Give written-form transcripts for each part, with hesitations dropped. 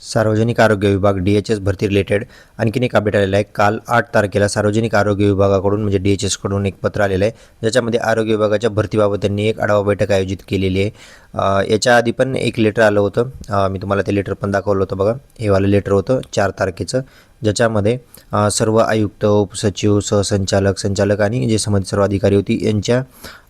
सार्वजनिक आरोग्य विभाग DHS भरती रिलेटेड आणखीन एक अपडेट आलेला आहे. काल 8 तारखेला सार्वजनिक आरोग्य विभागाकडून म्हणजे DHS कडून एक पत्र आलेलं आहे, ज्याच्यामध्ये आरोग्य विभागाच्या भरतीबाबत त्यांनी एक आढावा बैठक आयोजित केलेली आहे. याच्या आधी पण एक लेटर आलं होतं, मी तुम्हाला ते लेटर पण दाखवलं होतं बघा. हे वालं लेटर होतं 4 तारखेचं, ज्याच्यामध्ये सर्व आयुक्त, उपसचिव, सहसंचालक, संचालक आणि जे संबंधित सर्व अधिकारी होती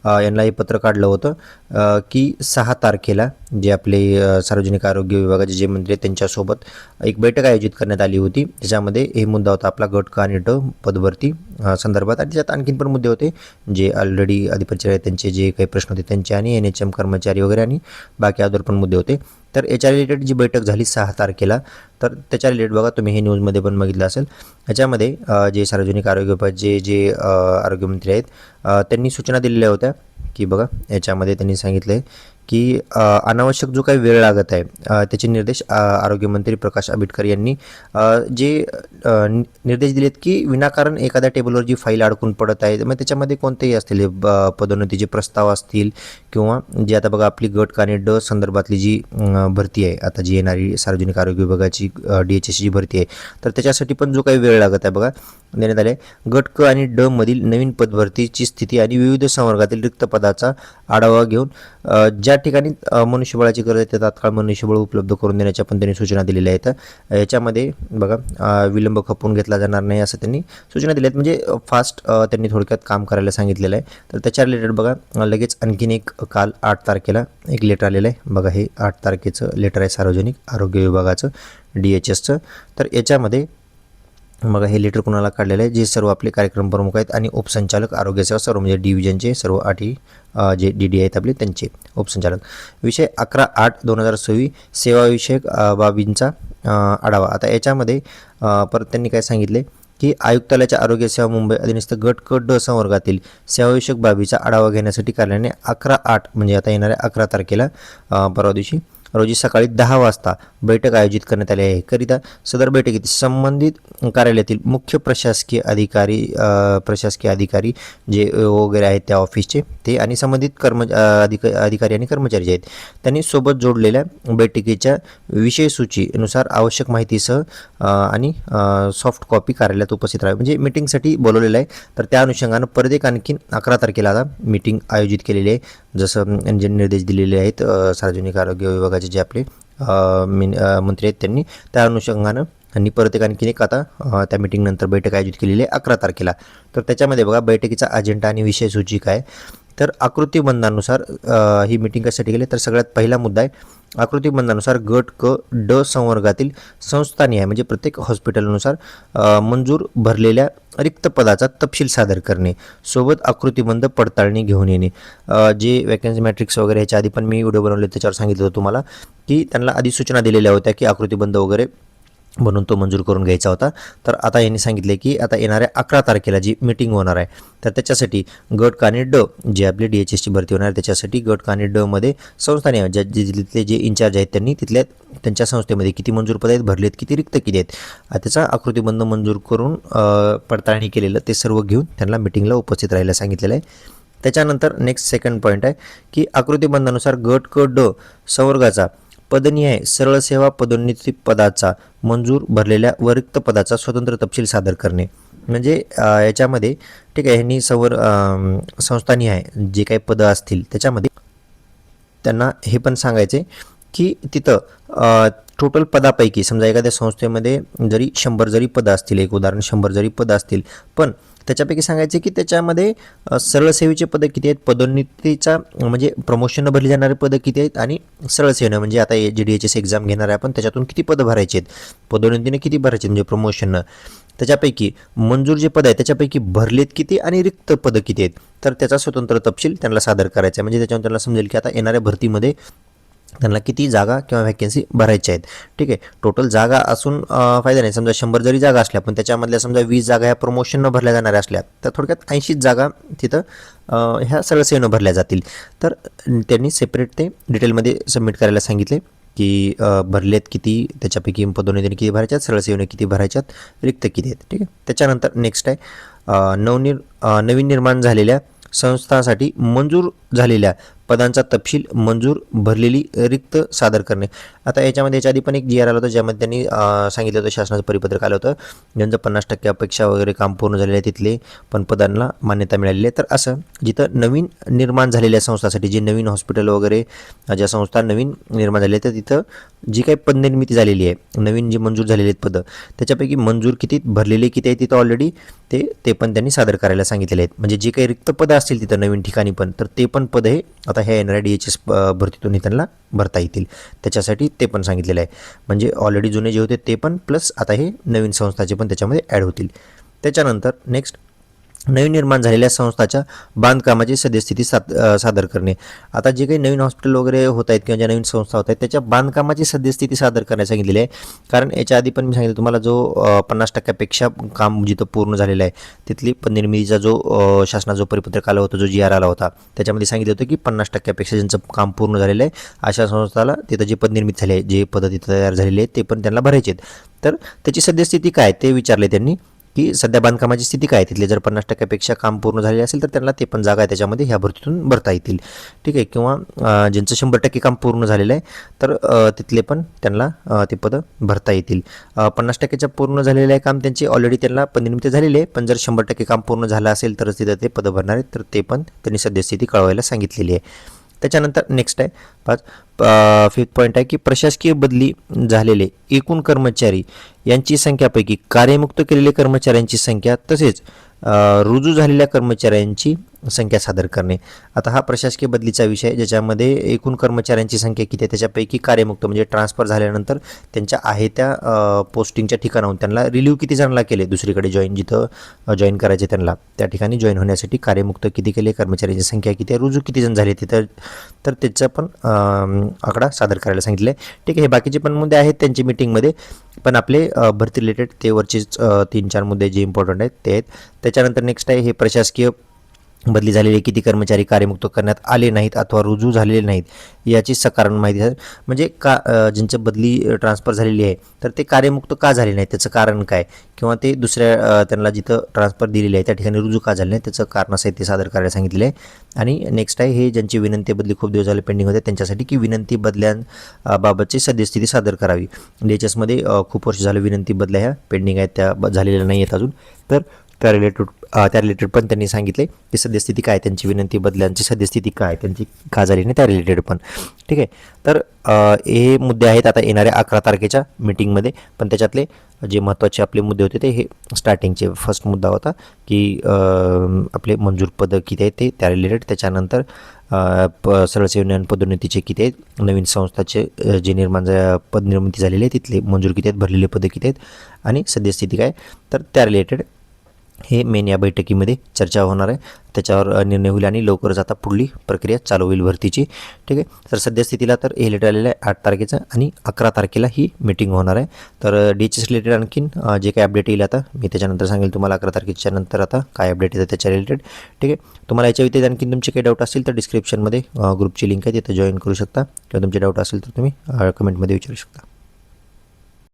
यांना हे पत्र काढलं होतं की 6 तारखेला जे आपले सार्वजनिक आरोग्य विभागाचे जे मंत्री आहेत त्यांच्यासोबत एक बैठक आयोजित करण्यात आली होती. त्याच्यामध्ये हे मुद्दा होता आपला गट क आणि ड पदभरती संदर्भात, आणि त्याच्यात आणखीन पण मुद्दे होते जे ऑलरेडी अधिपरिचय त्यांचे जे काही प्रश्न होते त्यांचे आणि NHM कर्मचारी वगैरे आणि बाकी अदर पण मुद्दे होते. तर याच्या रिलेटेड जी बैठक झाली 6 तारखेला, तर त्याच्या रिलेटेड बघा तुम्ही हे न्यूजमध्ये पण बघितलं असेल. याच्यामध्ये जे सार्वजनिक आरोग्य विभागाचे जे आरोग्यमंत्री आहेत त्यांनी सूचना दिलेल्या होत्या की बघा याच्यामध्ये त्यांनी सांगितलं आहे की अनावश्यक जो काही वेळ लागत आहे त्याचे निर्देश आरोग्यमंत्री प्रकाश आंबेडकर यांनी जे निर्देश दिलेत की विनाकारण एखाद्या टेबलवर जी फाईल अडकून पडत आहे, मग त्याच्यामध्ये कोणतेही असतील पदोन्नतीचे प्रस्ताव असतील किंवा जे आता बघा आपली गट आणि ड संदर्भातली जी भरती आहे, आता जी येणारी सार्वजनिक आरोग्य विभागाची DHS जी भरती आहे, तर त्याच्यासाठी पण जो काही वेळ लागत आहे बघा देण्यात आले. गट क आणि ड मधील नवीन पदभरतीची स्थिती आणि विविध संवर्गातील रिक्त पदाचा आढावा घेऊन ज्या ठिकाणी मनुष्यबळाची गरज आहे त्या तात्काळ मनुष्यबळ उपलब्ध करून देण्याच्या पण त्यांनी सूचना दिलेल्या आहेत. याच्यामध्ये बघा विलंब खपवून घेतला जाणार नाही असं त्यांनी सूचना दिल्या आहेत, म्हणजे फास्ट त्यांनी थोडक्यात काम करायला सांगितलेलं आहे. तर त्याच्या रिलेटेड बघा लगेच आणखीन एक काल 8 तारखेला एक लेटर आलेलं आहे बघा. हे 8 तारखेचं लेटर आहे सार्वजनिक आरोग्य विभागाचं DHSचं. तर याच्यामध्ये मग हे लेटर कोणाला काढलेलं आहे, जे सर्व आपले कार्यक्रम प्रमुख आहेत आणि उपसंचालक आरोग्य सेवा सर्व म्हणजे डिव्हिजनचे सर्व 8 जे DD आहेत आपले त्यांचे उपसंचालक. विषय 11/8/2026 सेवाविषयक बाबींचा आढावा. आता याच्यामध्ये परत त्यांनी काय सांगितले की आयुक्तालयाच्या आरोग्य सेवा मुंबई अधीनस्थ गट क ड संवर्गातील सेवाविषयक बाबीचा आढावा घेण्यासाठी कार्यालयाने 11/8 म्हणजे आता येणाऱ्या 11 तारखेला परवा दिवशी रोजी सकाळी 10 वाजता बैठक आयोजित करण्यात आली आहे. करिता सदर बैठकीत संबंधित कार्यालयातील मुख्य प्रशासकीय अधिकारी जे वगैरे आहेत त्या ऑफिसचे ते आणि संबंधित अधिकारी आणि कर्मचारी जे आहेत त्यांनी सोबत जोडलेल्या बैठकीच्या विषय सूचीनुसार आवश्यक माहितीसह आणि सॉफ्ट कॉपी कार्यालयात उपस्थित राहावी, म्हणजे मीटिंगसाठी बोलवलेलं आहे. तर त्या अनुषंगानं परत एक आणखीन 11 तारखेला आता मीटिंग आयोजित केलेली आहे, जसं जे निर्देश दिलेले आहेत सार्वजनिक आरोग्य विभागाचे जे आपले मंत्री आहेत त्यांनी. त्या अनुषंगानं त्यांनी परत एक आणखीन एक आता त्या मीटिंगनंतर बैठक आयोजित केलेली आहे 11 तारखेला. तर त्याच्यामध्ये बघा बैठकीचा अजेंडा आणि विषय सूची काय, तर आकृतीबंधानुसार ही मीटिंग कशासाठी केली, तर सगळ्यात पहिला मुद्दा आहे आकृतीबंधानुसार गट क ड संवर्गातील संस्थानिहाय म्हणजे प्रत्येक हॉस्पिटलनुसार मंजूर भरलेल्या रिक्त पदाचा तपशील सादर करणे, सोबत आकृतीबंध पडताळणी घेऊन येणे. जे वॅकन्सी मॅट्रिक्स वगैरे ह्याच्या आधी पण मी व्हिडिओ बनवले त्याच्यावर सांगितलं होतं तुम्हाला की त्यांना आधी सूचना दिलेल्या होत्या की आकृतीबंध वगैरे म्हणून तो मंजूर करून घ्यायचा होता. तर आता यांनी सांगितले की आता येणाऱ्या 11 तारखेला जी मीटिंग होणार आहे तर त्याच्यासाठी गट आणि ड जे आपली DHSची भरती होणार आहे त्याच्यासाठी गट आणि ड मध्ये संस्थाने तिथले जे इंचार्ज आहेत त्यांनी त्यांच्या संस्थेमध्ये किती मंजूर पद आहेत, भरलेत किती, रिक्त किती आहेत, त्याचा आकृतीबंध मंजूर करून पडताळणी केलेलं ते सर्व घेऊन त्यांना मीटिंगला उपस्थित राहायला सांगितलेलं आहे. त्याच्यानंतर नेक्स्ट सेकंड पॉईंट आहे की आकृतीबंधानुसार गट क ड संवर्गाचा पदनिहाय सरळ सेवा पदोन्नती पदाचा मंजूर भरलेल्या व रिक्त पदाचा स्वतंत्र तपशील सादर करणे. म्हणजे याच्यामध्ये ठीक आहे ह्यांनी संस्थानिहाय जे काही पदं असतील त्याच्यामध्ये त्यांना हे पण सांगायचे की तिथं टोटल पदापैकी समजा एखाद्या संस्थेमध्ये जरी 100 जरी पदं असतील, एक उदाहरण 100 जरी पदं असतील, पण त्याच्यापैकी सांगायचे की त्याच्यामध्ये सरळ सेवेचे पदं किती आहेत, पदोन्नतीचा म्हणजे प्रमोशननं भरली जाणारे पदं किती आहेत आणि सरळ सेवेनं म्हणजे आता जे DHS एक्झाम घेणार आहे आपण त्याच्यातून किती पदं भरायची आहेत, पदोन्नतीने किती भरायचे म्हणजे प्रमोशननं, त्याच्यापैकी मंजूर जे पद आहे त्याच्यापैकी भरलेत किती आणि रिक्त पदं किती आहेत, तर त्याचा स्वतंत्र तपशील त्यांना सादर करायचा आहे. म्हणजे त्याच्यावर त्यांना समजेल की आता येणाऱ्या भरतीमध्ये त्यांना किती जागा किंवा व्हॅकन्सी भरायच्या आहेत. ठीक आहे, टोटल जागा असून फायदा नाही. समजा 100 जरी जागा असल्या पण त्याच्यामधल्या समजा 20 जागा ह्या प्रमोशननं भरल्या जाणाऱ्या असल्या तर थोडक्यात 80 जागा तिथं ह्या सरळ सेवेनं भरल्या जातील. तर त्यांनी सेपरेट ते डिटेलमध्ये सबमिट करायला सांगितले की भरलेत किती, त्याच्यापैकी पदोन्नतीने किती भरायच्यात, सरळ सेवेने किती भरायच्यात, रिक्त किती आहेत. ठीक आहे, त्याच्यानंतर नेक्स्ट आहे नवीन निर्माण झालेल्या संस्थांसाठी मंजूर झालेल्या पदांचा तपशील मंजूर भरलेली रिक्त सादर करणे. आता याच्यामध्ये याच्या आधी पण एक जी आर आला होता, ज्यामध्ये त्यांनी सांगितलं होतं, शासनाचं परिपत्रक आलं होतं, ज्यांचं 50% अपेक्षा वगैरे काम पूर्ण झालेलं आहे तिथले पण पदांना मान्यता मिळालेली आहे. तर असं जिथं नवीन निर्माण झालेल्या संस्थासाठी, जे नवीन हॉस्पिटल वगैरे ज्या संस्था नवीन निर्माण झाल्या तर तिथं जी काही पदनिर्मिती झालेली आहे, नवीन जी मंजूर झालेली आहेत पदं, त्याच्यापैकी मंजूर किती, भरलेले किती आहे तिथं ऑलरेडी ते पण त्यांनी सादर करायला सांगितलेले आहेत. म्हणजे जे काही रिक्त पदं असतील तिथं नवीन ठिकाणी पण, तर ते पण पद हे आता ह्या येणाऱ्या DHS भरतीतून त्यांना भरता येतील, त्याच्यासाठी ते पण सांगितलेलं आहे. म्हणजे ऑलरेडी जुने जे होते ते पण प्लस आता हे नवीन संस्थाचे पण त्याच्यामध्ये ॲड होतील. त्याच्यानंतर नेक्स्ट, नवीन निर्माण झालेल्या संस्थाच्या बांधकामाची सद्यस्थिती सादर करणे. आता जे काही नवीन हॉस्पिटल वगैरे होत आहेत किंवा ज्या नवीन संस्था होत आहेत त्याच्या बांधकामाची सद्यस्थिती सादर करण्यास सांगितलेली आहे. कारण याच्या आधी पण मी सांगितलं तुम्हाला, जो 50%पेक्षा काम जिथं पूर्ण झालेलं आहे तिथली पदनिर्मितीचा जो शासनाचा जो परिपत्रक आला होता, जो GR आला होता, त्याच्यामध्ये सांगितलं होतं की 50%पेक्षा ज्यांचं काम पूर्ण झालेलं आहे अशा संस्थाला तिथं जे पदनिर्मिती झाली आहे, जे पदं तिथं तयार झालेले आहेत ते पण त्यांना भरायचे आहेत. तर त्याची सद्यस्थिती काय ते विचारले त्यांनी, की सध्या बांधकामाची स्थिती काय, तिथले जर 50%पेक्षा काम पूर्ण झाले असेल तर त्यांना ते पण जागा आहे त्याच्यामध्ये ह्या भरतीतून भरता येतील. ठीक आहे. किंवा ज्यांचं 100% काम पूर्ण झालेलं आहे तर तिथले पण त्यांना ते पदं भरता येतील. 50%च्या पूर्ण झालेलं आहे काम त्यांची ऑलरेडी त्यांना पदनिर्मिती झालेली आहे, पण जर 100% काम पूर्ण झालं असेल तरच तिथं ते पदं भरणार आहेत, तर ते पण त्यांनी सद्यस्थिती कळवायला सांगितलेली आहे. त्याच्यानंतर नेक्स्ट आहे 5th पॉईंट आहे की प्रशासकीय बदली झालेले एकूण कर्मचारी यांची संख्यापैकी कार्यमुक्त केलेले कर्मचाऱ्यांची संख्या तसेच रुजू झालेल्या कर्मचाऱ्यांची संख्या सादर करणे. आता हा प्रशासकीय बदलीचा विषय, ज्याच्यामध्ये एकूण कर्मचाऱ्यांची संख्या किती आहे त्याच्यापैकी कार्यमुक्त म्हणजे ट्रान्सफर झाल्यानंतर त्यांच्या आहे त्या पोस्टिंगच्या ठिकाणाहून त्यांना रिलीव्ह किती जणांना केले, दुसरीकडे जिथं जॉईन करायचे त्यांना त्या ठिकाणी जॉईन होण्यासाठी कार्यमुक्त किती केले, कर्मचाऱ्यांची संख्या किती आहे, रुजू किती जण झाले तिथं, तर त्याचा पण आकडा सादर करायला सांगितलं आहे. ठीक आहे. हे बाकीचे पण मुद्दे आहेत त्यांची मीटिंगमध्ये, पण आपले भरती रिलेटेड ते वरचेच 3-4 मुद्दे जे इम्पॉर्टंट आहेत ते आहेत. त्याच्यानंतर नेक्स्ट आहे हे प्रशासकीय बदली झालेले किती कर्मचारी कार्यमुक्त करण्यात आले नाहीत अथवा रुजू झालेले नाहीत याची सकारण माहिती आहे. म्हणजे ज्यांची बदली ट्रान्सफर झालेली आहे तर ते कार्यमुक्त का झाले नाहीत, त्याचं कारण काय, किंवा ते दुसऱ्या त्यांना जिथं ट्रान्सफर दिलेली आहे त्या ठिकाणी रुजू का झाले नाही त्याचं कारणासहित ते सादर करायला सांगितलेलं आहे. आणि नेक्स्ट आहे हे ज्यांची विनंती बदली खूप दिवस झाले पेंडिंग होते त्यांच्यासाठी की विनंती बदल्यांबाबतची सद्यस्थिती सादर करावी. DHSमध्ये खूप वर्ष झालं विनंती बदल्या ह्या पेंडिंग आहेत, त्या झालेल्या नाही आहेत अजून, तर त्या रिलेटेड पण त्यांनी सांगितले की सद्यस्थिती काय, त्यांची विनंती बदल्यांची सद्यस्थिती काय, त्यांची का झाली नाही त्या रिलेटेड पण. ठीक आहे. तर हे मुद्दे आहेत आता येणाऱ्या 11 तारखेच्या मीटिंगमध्ये. पण त्याच्यातले जे महत्त्वाचे आपले मुद्दे होते ते हे स्टार्टिंगचे फर्स्ट मुद्दा होता की आपले मंजूर पदं किती आहेत ते त्या रिलेटेड. त्याच्यानंतर सरळ सेवा पदोन्नतीचे किती आहेत, नवीन संस्थाचे जे पदनिर्मिती झालेली आहे तिथले मंजूर किती आहेत, भरलेले पदं किती आहेत आणि सद्यस्थिती काय, तर त्या रिलेटेड हे मेन या बैठकीमध्ये चर्चा होणार आहे. त्याच्यावर निर्णय होईल आणि लवकरच आता पुढली प्रक्रिया चालू होईल भरतीची. ठीक आहे. तर सद्यस्थितीला तर हे लेटर आलेलं आहे 8 तारखेचं आणि 11 तारखेला ही मीटिंग होणार आहे. तर DHS रिलेटेड आणखीन जे काही अपडेट येईल आता मी त्याच्यानंतर सांगेल तुम्हाला 11 तारखेच्या नंतर आता काय अपडेट येतं त्याच्या रिलेटेड. ठीक आहे. तुम्हाला याच्या व्यतिरिक्त आणखीन तुमचे काही डाऊट असतील तर डिस्क्रिप्शनमध्ये ग्रुपची लिंक आहे, तिथं जॉईन करू शकता किंवा तुमचे डाऊट असेल तर तुम्ही कमेंटमध्ये विचारू शकता.